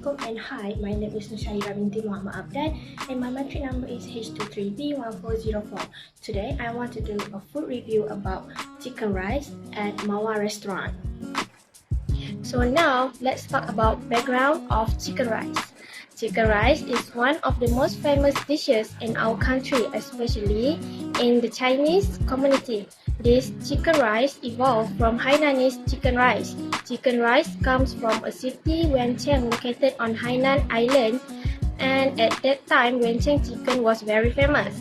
Assalamualaikum and hi, my name is Nushaira binti Muhammad Abdan and my metric number is H23B1404. Today I want to do a food review about chicken rice at Mawa restaurant. So now let's talk about background of chicken rice. Chicken rice is one of the most famous dishes in our country, especially in the Chinese community. This chicken rice evolved from Hainanese chicken rice. Chicken rice comes from a city Wencheng located on Hainan Island, and at that time Wencheng chicken was very famous.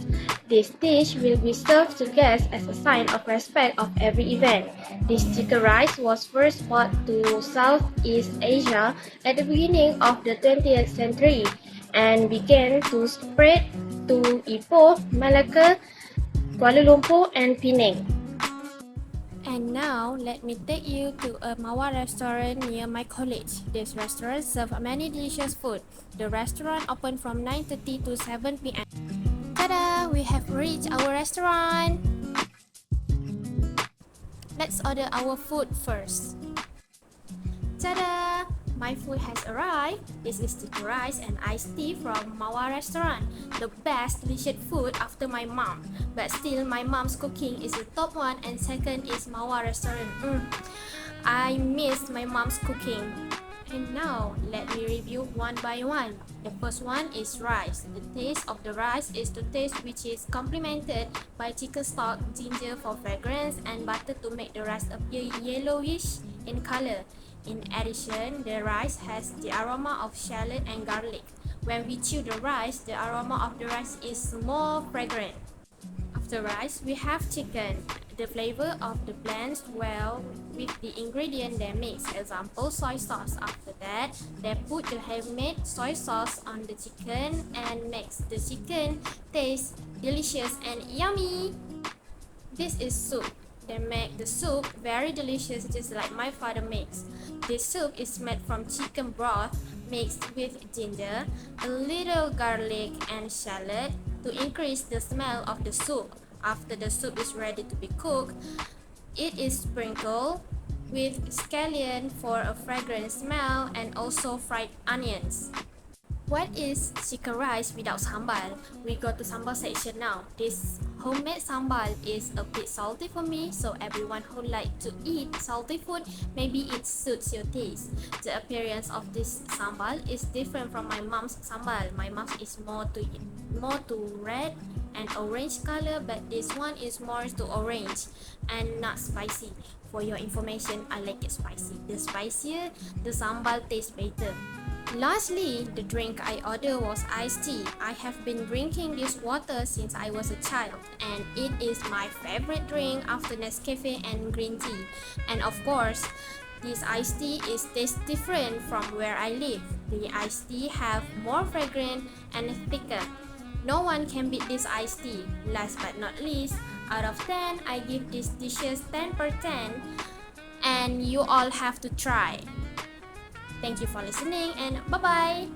This dish will be served to guests as a sign of respect of every event. This chicken rice was first brought to Southeast Asia at the beginning of the 20th century and began to spread to Ipoh, Malacca, Kuala Lumpur and Penang. And now, let me take you to a Mawa restaurant near my college. This restaurant serves many delicious food. The restaurant opened from 9:30 to 7 p.m. Tada! We have reached our restaurant. Let's order our food first. Tada! My food has arrived. This is chicken rice and iced tea from Mawa restaurant. The best delicious food after my mom. But still, my mom's cooking is the top one and second is Mawa restaurant. I miss my mom's cooking. And now, let me review one by one. The first one is rice. The taste of the rice is the taste which is complemented by chicken stock, ginger for fragrance, and butter to make the rice appear yellowish in color. In addition, the rice has the aroma of shallot and garlic. When we chew the rice, the aroma of the rice is more fragrant. After rice, we have chicken. The flavor of the blends well with the ingredient they mix. Example, soy sauce. After that, they put the handmade soy sauce on the chicken and makes the chicken taste delicious and yummy. This is soup. They make the soup very delicious, just like my father makes. This soup is made from chicken broth mixed with ginger, a little garlic and shallot to increase the smell of the soup. After the soup is ready to be cooked, it is sprinkled with scallion for a fragrant smell and also fried onions. What is chicken rice without sambal? We go to sambal section now. This homemade sambal is a bit salty for me, so everyone who like to eat salty food, maybe it suits your taste. The appearance of this sambal is different from my mom's sambal. My mom's is more to red and orange color, but this one is more to orange and not spicy. For your information, I like it spicy. The spicier, the sambal tastes better. Lastly, the drink I ordered was iced tea. I have been drinking this water since I was a child, and it is my favorite drink after Nescafe and green tea. And of course, this iced tea is taste different from where I live. The iced tea have more fragrant and thicker. No one can beat this iced tea. Last but not least, out of 10, I give these dishes 10 per 10, and you all have to try. Thank you for listening and bye-bye!